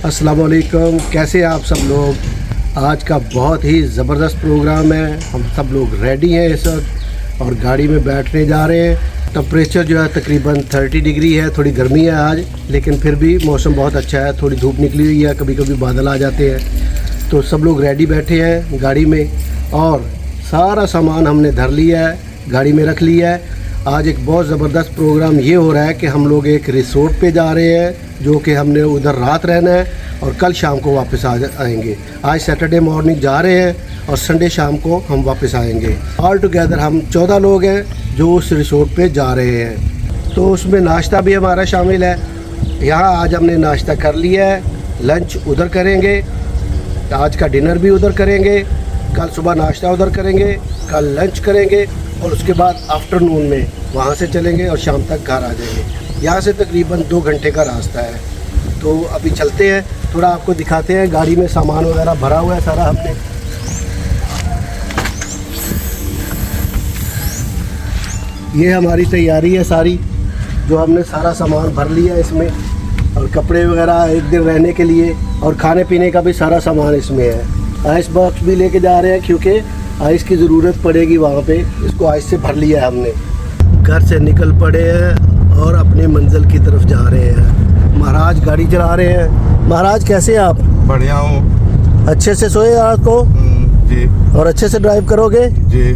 अस्सलाम वालेकुम, कैसे हैं आप सब लोग। आज का बहुत ही ज़बरदस्त प्रोग्राम है। हम सब लोग रेडी हैं इस वक्त और गाड़ी में बैठने जा रहे हैं। टेम्परेचर जो है तकरीबन 30 डिग्री है। थोड़ी गर्मी है आज, लेकिन फिर भी मौसम बहुत अच्छा है। थोड़ी धूप निकली हुई है, कभी कभी बादल आ जाते हैं। तो सब लोग रेडी बैठे हैं गाड़ी में और सारा सामान हमने धर लिया है, गाड़ी में रख लिया है। आज एक बहुत ज़बरदस्त प्रोग्राम ये हो रहा है कि हम लोग एक रिसोर्ट पे जा रहे हैं, जो कि हमने उधर रात रहना है और कल शाम को वापस आएंगे। आज सैटरडे मॉर्निंग जा रहे हैं और संडे शाम को हम वापस आएंगे। ऑल टुगेदर हम 14 लोग हैं जो उस रिसोर्ट पे जा रहे हैं। तो उसमें नाश्ता भी हमारा शामिल है। यहाँ आज हमने नाश्ता कर लिया है, लंच उधर करेंगे, आज का डिनर भी उधर करेंगे, कल सुबह नाश्ता उधर करेंगे, कल लंच करेंगे और उसके बाद आफ्टरनून में वहाँ से चलेंगे और शाम तक घर आ जाएंगे। यहाँ से तकरीबन 2 घंटे का रास्ता है। तो अभी चलते हैं, थोड़ा आपको दिखाते हैं। गाड़ी में सामान वगैरह भरा हुआ है सारा हमने। ये हमारी तैयारी है सारी, जो हमने सारा सामान भर लिया है इसमें, और कपड़े वगैरह एक दिन रहने के लिए, और खाने पीने का भी सारा सामान इसमें है। आइस बॉक्स भी लेके जा रहे हैं क्योंकि आइस की ज़रूरत पड़ेगी वहाँ पे। इसको आइस से भर लिया है हमने। घर से निकल पड़े हैं और अपनी मंजिल की तरफ जा रहे हैं। महाराज गाड़ी चला रहे हैं। महाराज कैसे हैं आप? बढ़िया हूँ। अच्छे से सोए रात को? जी। और अच्छे से ड्राइव करोगे? जी।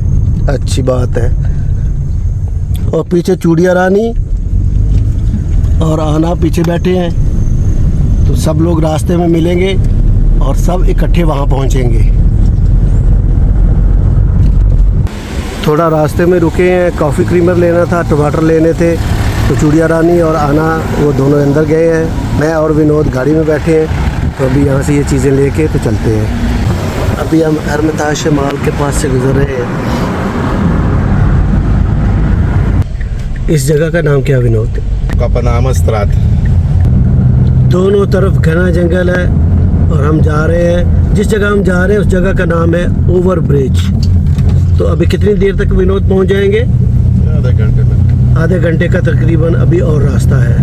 अच्छी बात है। और पीछे चूड़िया रानी और आना पीछे बैठे हैं। तो सब लोग रास्ते में मिलेंगे और सब इकट्ठे वहाँ पहुँचेंगे। थोड़ा रास्ते में रुके हैं, कॉफ़ी क्रीमर लेना था, टमाटर लेने थे। तो चूड़िया रानी और आना वो दोनों अंदर गए हैं, मैं और विनोद गाड़ी में बैठे हैं। तो अभी यहाँ से ये चीज़ें लेके तो चलते हैं। अभी हम एरमिताज माल के पास से गुजर रहे हैं। इस जगह का नाम क्या विनोद? कपनाम स्त्रात। दोनों तरफ घना जंगल है और हम जा रहे हैं, जिस जगह हम जा रहे हैं उस जगह का नाम है ओवर ब्रिज। तो अभी कितनी देर तक विनोद पहुंच जाएंगे? आधे घंटे में। आधे घंटे का तकरीबन अभी और रास्ता है।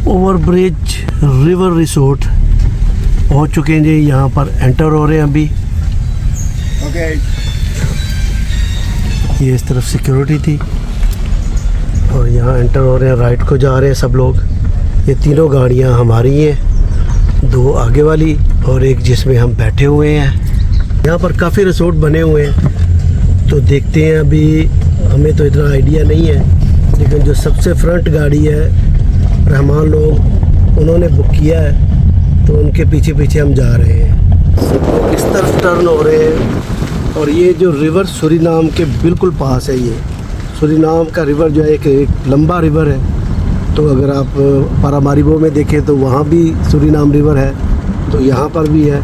ओवर ब्रिज रिवर रिसोर्ट पहुंच चुके हैं जी। यहाँ पर एंटर हो रहे हैं अभी। ओके। ये इस तरफ सिक्योरिटी थी और यहाँ एंटर हो रहे हैं। राइट को जा रहे हैं सब लोग। ये तीनों गाड़ियाँ हमारी हैं, 2 आगे वाली और एक जिसमें हम बैठे हुए हैं। यहाँ पर काफ़ी रिसोर्ट बने हुए हैं, तो देखते हैं। अभी हमें तो इतना आइडिया नहीं है, लेकिन जो सबसे फ्रंट गाड़ी है रहमान लोग, उन्होंने बुक किया है, तो उनके पीछे पीछे हम जा रहे हैं। सब लोग इस तरफ टर्न हो रहे हैं और ये जो रिवर सूरीनाम के बिल्कुल पास है। ये सूरीनाम का रिवर जो है एक लंबा रिवर है। तो अगर आप पारामारिबो में देखें तो वहाँ भी सूरीनाम रिवर है, तो यहाँ पर भी है।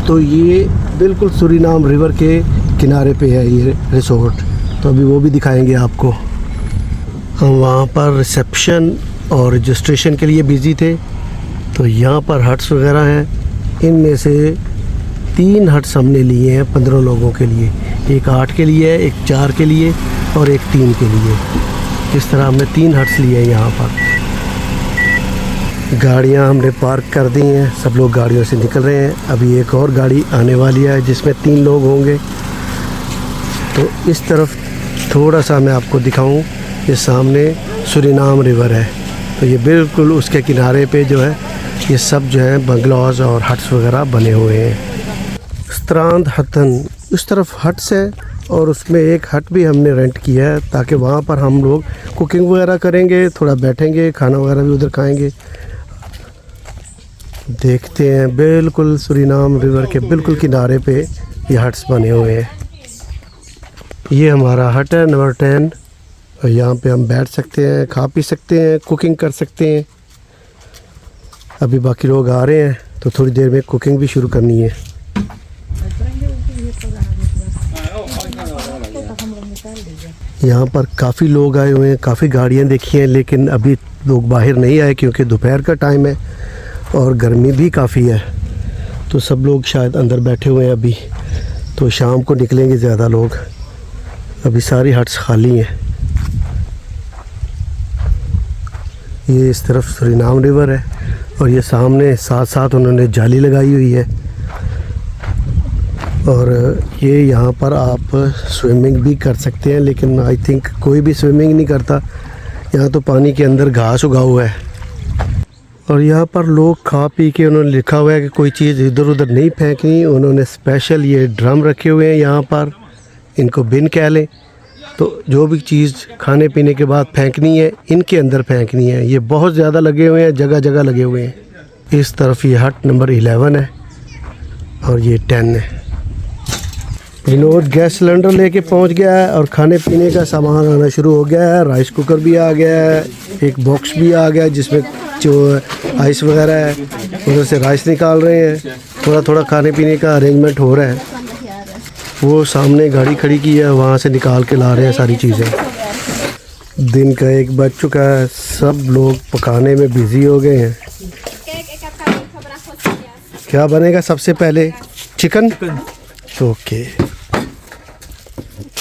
तो ये बिल्कुल सूरीनाम रिवर के किनारे पे है ये रिसोर्ट। तो अभी वो भी दिखाएंगे आपको। हम वहाँ पर रिसेप्शन और रजिस्ट्रेशन के लिए बिज़ी थे। तो यहाँ पर हट्स वगैरह हैं। इनमें से 3 हट्स हमने लिए हैं 15 लोगों के लिए। एक 8 के लिए है, एक 4 के लिए और एक 3 के लिए। इस तरह हमने 3 हट्स लिए हैं यहाँ पर। गाड़ियाँ हमने पार्क कर दी हैं, सब लोग गाड़ियों से निकल रहे हैं। अभी एक और गाड़ी आने वाली है जिसमें 3 लोग होंगे। तो इस तरफ थोड़ा सा मैं आपको दिखाऊं, ये सामने सूरीनाम रिवर है। तो ये बिल्कुल उसके किनारे पे जो है ये सब जो है बंगलोज और हट्स वगैरह बने हुए हैं। स्त्रांद हतन इस तरफ हट्स है और उसमें एक हट भी हमने रेंट किया है, ताकि वहाँ पर हम लोग कुकिंग वगैरह करेंगे, थोड़ा बैठेंगे, खाना वगैरह भी उधर खाएंगे। देखते हैं, बिल्कुल सूरीनाम रिवर के बिल्कुल किनारे पे ये हट्स बने हुए हैं। ये हमारा हट है नंबर 10 और यहाँ पे हम बैठ सकते हैं, खा पी सकते हैं, कुकिंग कर सकते हैं। अभी बाकी लोग आ रहे हैं तो थोड़ी देर में कुकिंग भी शुरू करनी है। यहाँ पर काफ़ी लोग आए हुए हैं, काफ़ी गाड़ियाँ देखी हैं, लेकिन अभी लोग बाहर नहीं आए क्योंकि दोपहर का टाइम है और गर्मी भी काफ़ी है। तो सब लोग शायद अंदर बैठे हुए हैं अभी, तो शाम को निकलेंगे ज़्यादा लोग। अभी सारी हट्स खाली हैं। ये इस तरफ सुरीनाम रिवर है और ये सामने साथ साथ उन्होंने जाली लगाई हुई है। और ये यहाँ पर आप स्विमिंग भी कर सकते हैं, लेकिन आई थिंक कोई भी स्विमिंग नहीं करता। यहाँ तो पानी के अंदर घास उगा हुआ है और यहाँ पर लोग खा पी के, उन्होंने लिखा हुआ है कि कोई चीज़ इधर उधर नहीं फेंकनी। उन्होंने स्पेशल ये ड्रम रखे हुए हैं यहाँ पर, इनको बिन कह लें। तो जो भी चीज़ खाने पीने के बाद फेंकनी है इनके अंदर फेंकनी है। ये बहुत ज़्यादा लगे हुए हैं, जगह जगह लगे हुए हैं। इस तरफ ये हट नंबर 11 है और ये 10 है। विनोद गैस सिलेंडर लेके पहुंच गया है और खाने पीने का सामान आना शुरू हो गया है। राइस कुकर भी आ गया है, एक बॉक्स भी आ गया है जिसमें जो आइस वगैरह है, उधर से राइस निकाल रहे हैं। थोड़ा थोड़ा खाने पीने का अरेंजमेंट हो रहा है। वो सामने गाड़ी खड़ी की है, वहाँ से निकाल के ला रहे हैं सारी चीज़ें। दिन का 1 बज चुका है, सब लोग पकाने में बिज़ी हो गए हैं। क्या बनेगा सबसे पहले? चिकन। ओके,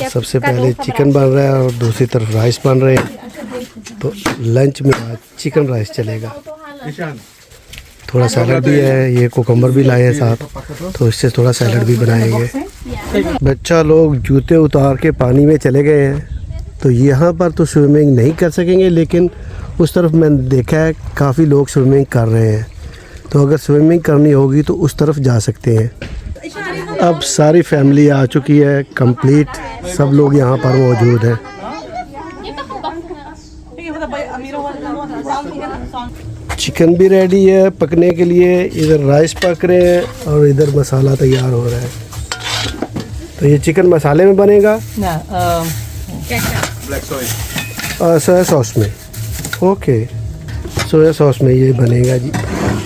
सबसे पहले चिकन बन रहा है और दूसरी तरफ राइस बन रहे हैं। तो लंच में आज चिकन राइस चलेगा। थोड़ा सैलड भी है, ये कोकम्बर भी लाए हैं साथ, तो इससे थोड़ा सैलड भी बनाएंगे। बच्चा लोग जूते उतार के पानी में चले गए हैं। तो यहाँ पर तो स्विमिंग नहीं कर सकेंगे, लेकिन उस तरफ मैंने देखा है काफ़ी लोग स्विमिंग कर रहे हैं। तो अगर स्विमिंग करनी होगी तो उस तरफ जा सकते हैं। अब सारी फैमिली आ चुकी है कंप्लीट, सब लोग यहाँ पर मौजूद हैं। चिकन भी रेडी है पकने के लिए। इधर राइस पक रहे हैं और इधर मसाला तैयार हो रहा है। तो ये चिकन मसाले में बनेगा, सोया सॉस में। ओके, सोया सॉस में ये बनेगा जी।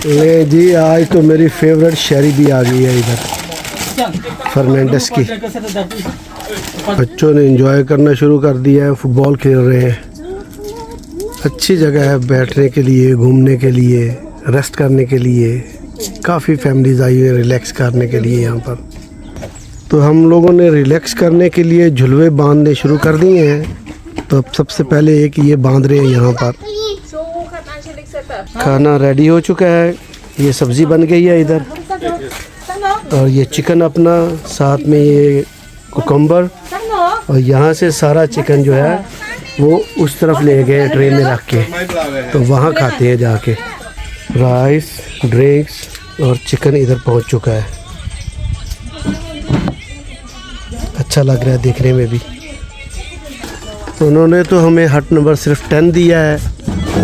ले जी, आज तो मेरी फेवरेट शेरी भी आ गई है इधर, फर्नांडिस की। बच्चों ने एंजॉय करना शुरू कर दिया है, फुटबॉल खेल रहे हैं। अच्छी जगह है बैठने के लिए, घूमने के लिए, रेस्ट करने के लिए। काफ़ी फैमिलीज आई हुई है रिलैक्स करने के लिए यहाँ पर। तो हम लोगों ने रिलैक्स करने के लिए झुलवे बांधने शुरू कर दिए हैं। तो अब सबसे पहले एक ये बांध रहे हैं यहाँ पर। खाना रेडी हो चुका है, ये सब्ज़ी बन गई है इधर, और ये चिकन अपना, साथ में ये कुकम्बर, और यहाँ से सारा चिकन जो है वो उस तरफ ले गए ट्रे में रख के, तो वहाँ खाते हैं जाके। राइस, ड्रिंक्स और चिकन इधर पहुँच चुका है। अच्छा लग रहा है देखने में भी। तो उन्होंने तो हमें हट नंबर सिर्फ 10 दिया है,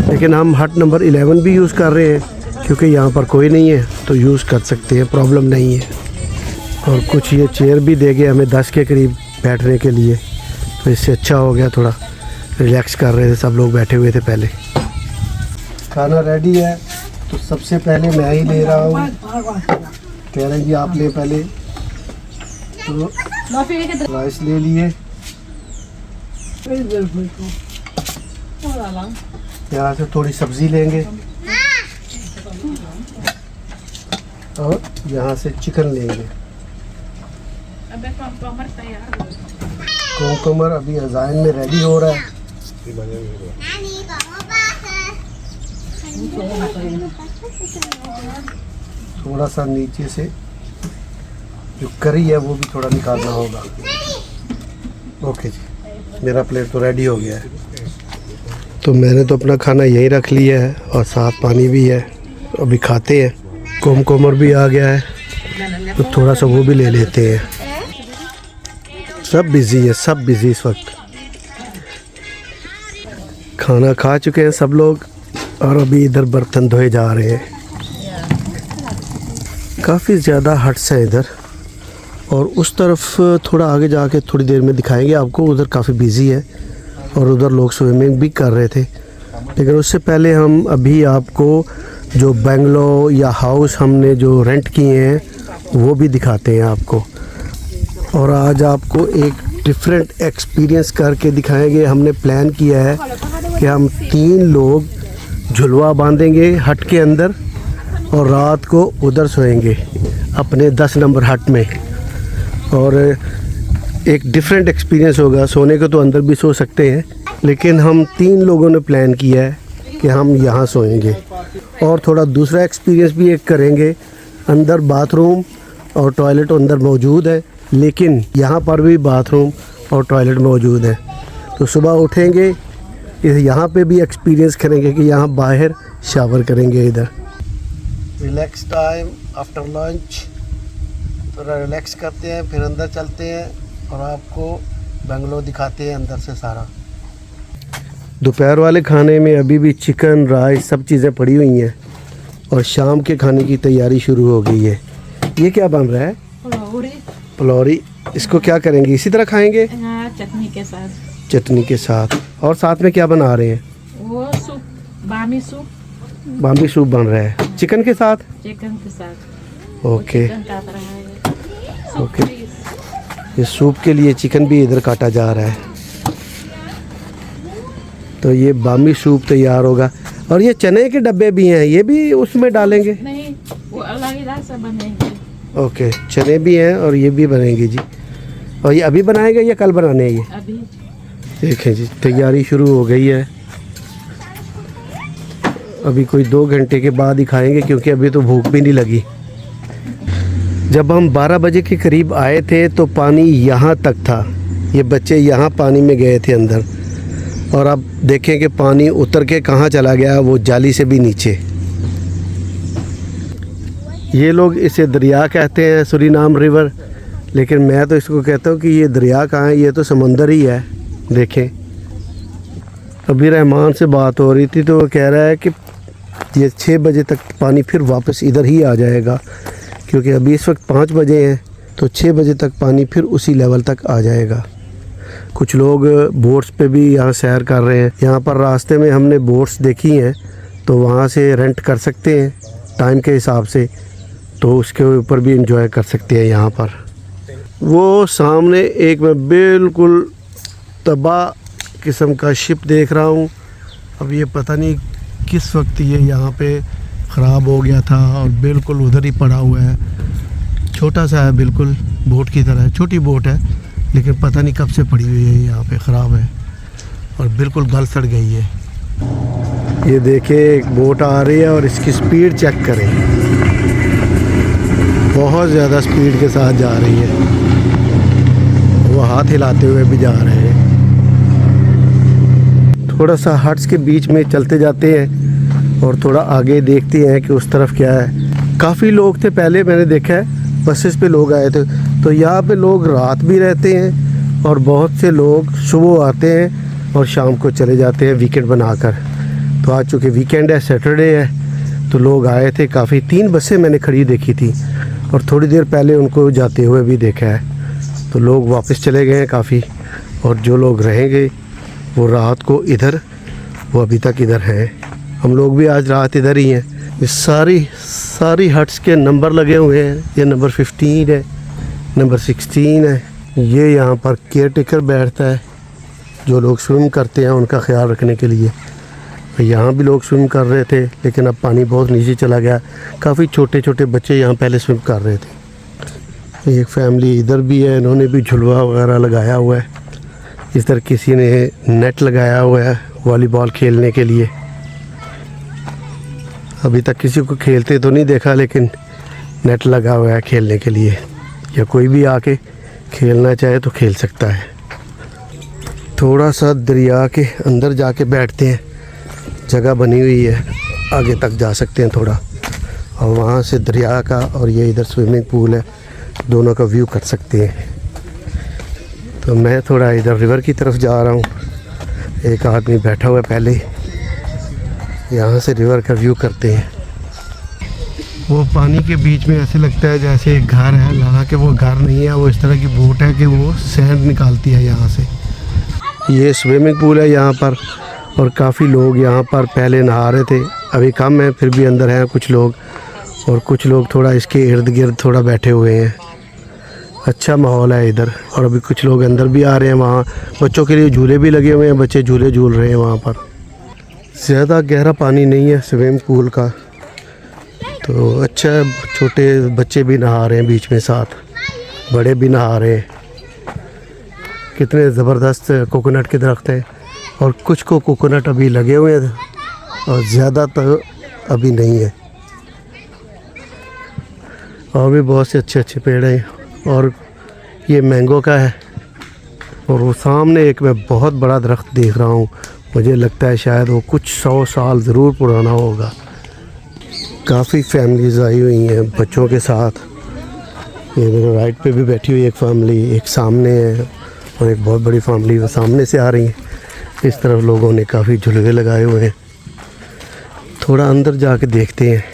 लेकिन हम हट नंबर 11 भी यूज़ कर रहे हैं क्योंकि यहाँ पर कोई नहीं है, तो यूज़ कर सकते हैं, प्रॉब्लम नहीं है। और कुछ ये चेयर भी दे गए हमें 10 के करीब बैठने के लिए, तो इससे अच्छा हो गया। थोड़ा रिलैक्स कर रहे थे, सब लोग बैठे हुए थे पहले। खाना रेडी है, तो सबसे पहले मैं ही ले रहा हूँ। कह रहे जी आप ले पहले। तो राइस ले लिए, यहाँ से थोड़ी सब्ज़ी लेंगे और यहाँ से चिकन लेंगे। कोकम्बर अभी अजाइन में रेडी हो रहा है। थोड़ा सा नीचे से जो करी है वो भी थोड़ा निकालना होगा। ओके जी, मेरा प्लेट तो रेडी हो गया है। तो मैंने तो अपना खाना यहीं रख लिया है और साथ पानी भी है, अभी खाते हैं। कोकम्बर भी आ गया है, तो थोड़ा सा वो भी ले लेते हैं। सब बिज़ी है, सब बिज़ी इस वक्त। खाना खा चुके हैं सब लोग और अभी इधर बर्तन धोए जा रहे हैं। काफ़ी ज़्यादा हट्स हैं इधर, और उस तरफ थोड़ा आगे जाके थोड़ी देर में दिखाएंगे आपको। उधर काफ़ी बिज़ी है और उधर लोग स्विमिंग भी कर रहे थे। लेकिन उससे पहले हम अभी आपको जो बंगलो या हाउस हमने जो रेंट किए हैं वो भी दिखाते हैं आपको। और आज आपको एक डिफरेंट एक्सपीरियंस करके दिखाएंगे। हमने प्लान किया है कि हम 3 लोग झुलवा बांधेंगे हट के अंदर और रात को उधर सोएंगे अपने 10 नंबर हट में। और एक डिफरेंट एक्सपीरियंस होगा। सोने को तो अंदर भी सो सकते हैं, लेकिन हम 3 लोगों ने प्लान किया है कि हम यहाँ सोएंगे और थोड़ा दूसरा एक्सपीरियंस भी एक करेंगे। अंदर बाथरूम और टॉयलेट अंदर मौजूद है, लेकिन यहाँ पर भी बाथरूम और टॉयलेट मौजूद है। तो सुबह उठेंगे, यहाँ पे भी एक्सपीरियंस करेंगे कि यहाँ बाहर शावर करेंगे। इधर रिलैक्स टाइम आफ्टर लंच, थोड़ा रिलैक्स करते हैं, फिर अंदर चलते हैं और आपको बंगलो दिखाते हैं अंदर से सारा। दोपहर वाले खाने में अभी भी चिकन, राइस सब चीज़ें पड़ी हुई हैं और शाम के खाने की तैयारी शुरू हो गई है। ये क्या बन रहा है? पलौरी। इसको क्या करेंगे? इसी तरह खाएंगे? हाँ, चटनी के साथ। चटनी के साथ। और साथ में क्या बना रहे हैं? वो सूप, बामी सूप। बामी सूप बन रहा है चिकन के साथ? चिकन के साथ। ओके चिकन काट रहा है। ओके। ये सूप के लिए चिकन भी इधर काटा जा रहा है। तो ये बामी सूप तैयार होगा। और ये चने के डब्बे भी हैं, ये भी उसमें डालेंगे? नहीं, वो अलग से बनेंगे। ओके, चने भी हैं और ये भी बनेंगे जी। और ये अभी बनाएगा या कल बनाने हैं? ये अभी देखें जी, तैयारी शुरू हो गई है। अभी कोई 2 घंटे के बाद ही खाएंगे, क्योंकि अभी तो भूख भी नहीं लगी। जब हम 12 बजे के करीब आए थे तो पानी यहाँ तक था। ये बच्चे यहाँ पानी में गए थे अंदर, और अब देखें कि पानी उतर के कहाँ चला गया, वो जाली से भी नीचे। ये लोग इसे दरिया कहते हैं, सूरीनाम रिवर, लेकिन मैं तो इसको कहता हूँ कि ये दरिया कहाँ है, ये तो समंदर ही है। देखें, अभी रहमान से बात हो रही थी तो वो कह रहा है कि ये 6 बजे तक पानी फिर वापस इधर ही आ जाएगा, क्योंकि अभी इस वक्त 5 बजे हैं, तो 6 बजे तक पानी फिर उसी लेवल तक आ जाएगा। कुछ लोग बोट्स पे भी यहाँ सैर कर रहे हैं। यहाँ पर रास्ते में हमने बोट्स देखी हैं, तो वहाँ से रेंट कर सकते हैं टाइम के हिसाब से, तो उसके ऊपर भी एंजॉय कर सकते हैं यहाँ पर। वो सामने एक मैं बिल्कुल तबाह किस्म का शिप देख रहा हूँ। अब ये पता नहीं किस वक्त ये यहाँ पे ख़राब हो गया था और बिल्कुल उधर ही पड़ा हुआ है। छोटा सा है, बिल्कुल बोट की तरह, छोटी बोट है, लेकिन पता नहीं कब से पड़ी हुई है यहाँ पे, ख़राब है और बिल्कुल गल सड़ गई है। ये देखिए, एक बोट आ रही है और इसकी स्पीड चेक करें, बहुत ज़्यादा स्पीड के साथ जा रही है। वो हाथ हिलाते हुए भी जा रहे हैं। थोड़ा सा हट्स के बीच में चलते जाते हैं और थोड़ा आगे देखते हैं कि उस तरफ क्या है। काफ़ी लोग थे पहले, मैंने देखा है बसेस पे लोग आए थे। तो यहाँ पे लोग रात भी रहते हैं और बहुत से लोग सुबह आते हैं और शाम को चले जाते हैं वीकेंड बनाकर। तो आज चूँकि वीकेंड है, सैटरडे है, तो लोग आए थे काफ़ी। 3 बसें मैंने खड़ी देखी थी और थोड़ी देर पहले उनको जाते हुए भी देखा है। तो लोग वापस चले गए हैं काफ़ी, और जो लोग रहेंगे वो रात को इधर, वो अभी तक इधर हैं। हम लोग भी आज रात इधर ही हैं। ये सारी हट्स के नंबर लगे हुए हैं। ये नंबर 15 है, नंबर 16 है। ये यहाँ पर केयर टेकर बैठता है, जो लोग स्विम करते हैं उनका ख्याल रखने के लिए। यहाँ भी लोग स्विम कर रहे थे, लेकिन अब पानी बहुत नीचे चला गया। काफ़ी छोटे छोटे बच्चे यहाँ पहले स्विम कर रहे थे। एक फैमिली इधर भी है, इन्होंने भी झुलवा वगैरह लगाया हुआ है। इधर किसी ने नेट लगाया हुआ है वॉलीबॉल खेलने के लिए। अभी तक किसी को खेलते तो नहीं देखा, लेकिन नेट लगा हुआ है खेलने के लिए, या कोई भी आके खेलना चाहे तो खेल सकता है। थोड़ा सा दरिया के अंदर जाके बैठते हैं, जगह बनी हुई है, आगे तक जा सकते हैं थोड़ा, और वहाँ से दरिया का और ये इधर स्विमिंग पूल है, दोनों का व्यू कर सकते हैं। तो मैं थोड़ा इधर रिवर की तरफ जा रहा हूँ। एक आदमी बैठा हुआ है पहले, यहाँ से रिवर का व्यू करते हैं। वो पानी के बीच में ऐसे लगता है जैसे एक घर है, हालांकि वो घर नहीं है, वो इस तरह की बोट है कि वो सैंड निकालती है यहाँ से। ये स्विमिंग पूल है यहाँ पर, और काफ़ी लोग यहाँ पर पहले नहा रहे थे, अभी कम है, फिर भी अंदर हैं कुछ लोग, और कुछ लोग थोड़ा इसके इर्द गिर्द थोड़ा बैठे हुए हैं। अच्छा माहौल है इधर, और अभी कुछ लोग अंदर भी आ रहे हैं। वहाँ बच्चों के लिए झूले भी लगे हुए हैं, बच्चे झूले झूल रहे हैं वहाँ पर। ज़्यादा गहरा पानी नहीं है स्विमिंग पूल का, तो अच्छा है, छोटे बच्चे भी नहा रहे हैं बीच में, साथ बड़े भी नहा रहे हैं। कितने ज़बरदस्त कोकोनट के दरख्त हैं, और कुछ को कोकोनट अभी लगे हुए हैं और ज़्यादातर अभी नहीं है। और भी बहुत से अच्छे अच्छे पेड़ हैं, और ये मैंगो का है। और वो सामने एक मैं बहुत बड़ा दरख्त देख रहा हूँ, मुझे लगता है शायद वो कुछ 100 साल ज़रूर पुराना होगा। काफ़ी फैमिलीज़ आई हुई हैं बच्चों के साथ। ये मेरे राइट पे भी बैठी हुई एक फैमिली, एक सामने है, और एक बहुत बड़ी फैमिली वो सामने से आ रही है। इस तरफ लोगों ने काफ़ी झुलवे लगाए हुए हैं। थोड़ा अंदर जाके देखते हैं।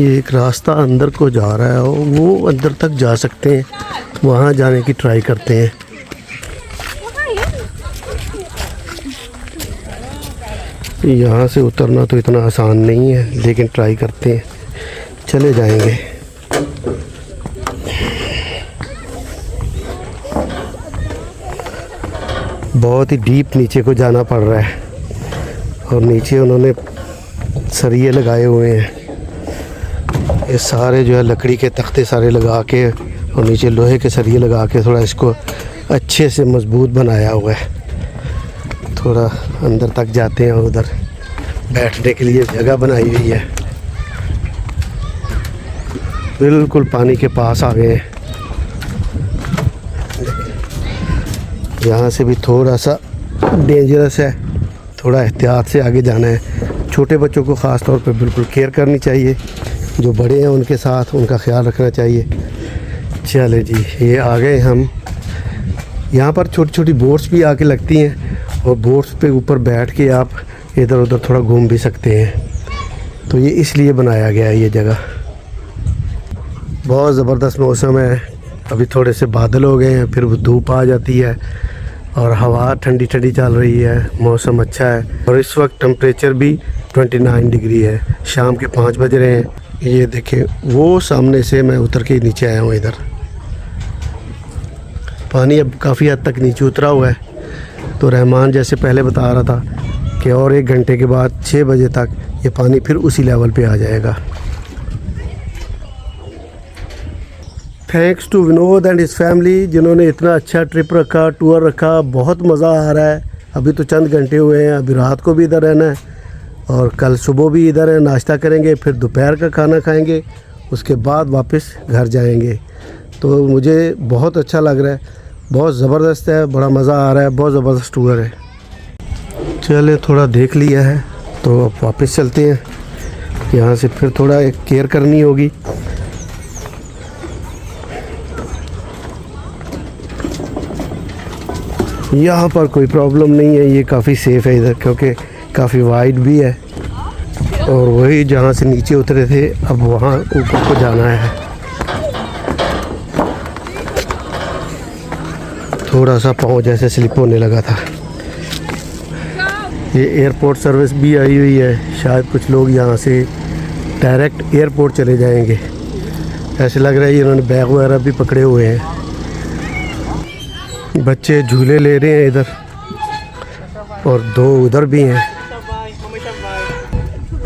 ये एक रास्ता अंदर को जा रहा है, और वो अंदर तक जा सकते हैं, वहाँ जाने की ट्राई करते हैं। यहाँ से उतरना तो इतना आसान नहीं है, लेकिन ट्राई करते हैं, चले जाएंगे। बहुत ही डीप नीचे को जाना पड़ रहा है, और नीचे उन्होंने सरिये लगाए हुए हैं। ये सारे जो है लकड़ी के तख्ते सारे लगा के, और नीचे लोहे के सरिये लगा के थोड़ा इसको अच्छे से मजबूत बनाया हुआ है। थोड़ा अंदर तक जाते हैं, और उधर बैठने के लिए जगह बनाई हुई है। बिल्कुल पानी के पास आ गए हैं। यहाँ से भी थोड़ा सा डेंजरस है, थोड़ा एहतियात से आगे जाना है। छोटे बच्चों को ख़ास तौर पे बिल्कुल केयर करनी चाहिए, जो बड़े हैं उनके साथ उनका ख्याल रखना चाहिए। चले जी, ये आ गए हम। यहाँ पर छोटी छोटी बोट्स भी आके लगती हैं, और बोट्स पे ऊपर बैठ के आप इधर उधर थोड़ा घूम भी सकते हैं। तो ये इसलिए बनाया गया है ये जगह। बहुत ज़बरदस्त मौसम है। अभी थोड़े से बादल हो गए हैं, फिर वो धूप आ जाती है, और हवा ठंडी ठंडी चल रही है। मौसम अच्छा है, और इस वक्त टेम्परेचर भी 29 डिग्री है। शाम के 5 बज रहे हैं। ये देखिए, वो सामने से मैं उतर के नीचे आया हूँ। इधर पानी अब काफ़ी हद तक नीचे उतरा हुआ है। तो रहमान जैसे पहले बता रहा था कि और 1 घंटे के बाद 6 बजे तक ये पानी फिर उसी लेवल पे आ जाएगा। Thanks to Vinod and his family, जिन्होंने इतना अच्छा ट्रिप रखा, टूर रखा। बहुत मज़ा आ रहा है। अभी तो चंद घंटे हुए हैं, अभी रात को भी इधर रहना है, और कल सुबह भी इधर है। नाश्ता करेंगे, फिर दोपहर का खाना खाएंगे, उसके बाद वापस घर जाएंगे। तो मुझे बहुत अच्छा लग रहा है, बहुत ज़बरदस्त है, बड़ा मज़ा आ रहा है, बहुत ज़बरदस्त टूर है। चले, थोड़ा देख लिया है तो अब वापस चलते हैं। यहाँ से फिर थोड़ा एक केयर करनी होगी। यहाँ पर कोई प्रॉब्लम नहीं है, ये काफ़ी सेफ़ है इधर, क्योंकि काफ़ी वाइड भी है। और वही जहाँ से नीचे उतरे थे, अब वहाँ ऊपर को जाना है। थोड़ा सा पाँव जैसे स्लिप होने लगा था। ये एयरपोर्ट सर्विस भी आई हुई है, शायद कुछ लोग यहाँ से डायरेक्ट एयरपोर्ट चले जाएंगे। ऐसे लग रहा है इन्होंने बैग वगैरह भी पकड़े हुए हैं। बच्चे झूले ले रहे हैं इधर, और 2 उधर भी हैं।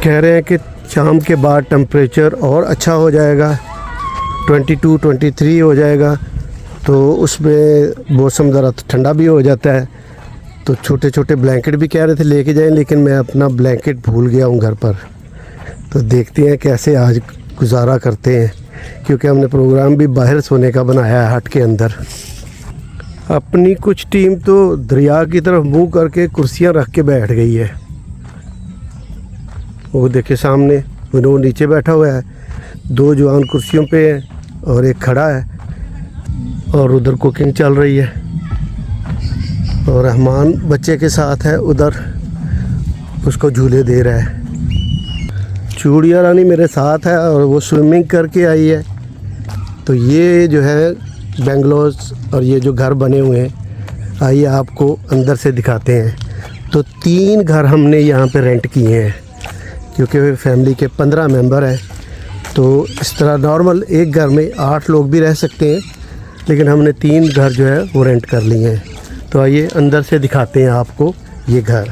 कह रहे हैं कि शाम के बाद टेम्परेचर और अच्छा हो जाएगा, 22-23 हो जाएगा, तो उसमें मौसम ज़रा ठंडा भी हो जाता है। तो छोटे छोटे ब्लैंकेट भी कह रहे थे लेके जाएं, लेकिन मैं अपना ब्लैंकेट भूल गया हूँ घर पर। तो देखते हैं कैसे आज गुजारा करते हैं, क्योंकि हमने प्रोग्राम भी बाहर सोने का बनाया है, हट के अंदर। अपनी कुछ टीम तो दरिया की तरफ मुंह करके कुर्सियां रख के बैठ गई है। वो देखे सामने विनोद नीचे बैठा हुआ है, 2 जवान कुर्सियों पे हैं और एक खड़ा है, और उधर कुकिंग चल रही है। और रहमान बच्चे के साथ है उधर, उसको झूले दे रहा है। चूड़िया रानी मेरे साथ है, और वो स्विमिंग करके आई है। तो ये जो है बेंगलोर, और ये जो घर बने हुए हैं, आइए आपको अंदर से दिखाते हैं। तो 3 घर हमने यहाँ पे रेंट किए हैं, क्योंकि फैमिली के 15 मेंबर हैं। तो इस तरह नॉर्मल एक घर में 8 लोग भी रह सकते हैं, लेकिन हमने 3 घर जो है वो रेंट कर लिए हैं। तो आइए अंदर से दिखाते हैं आपको ये घर।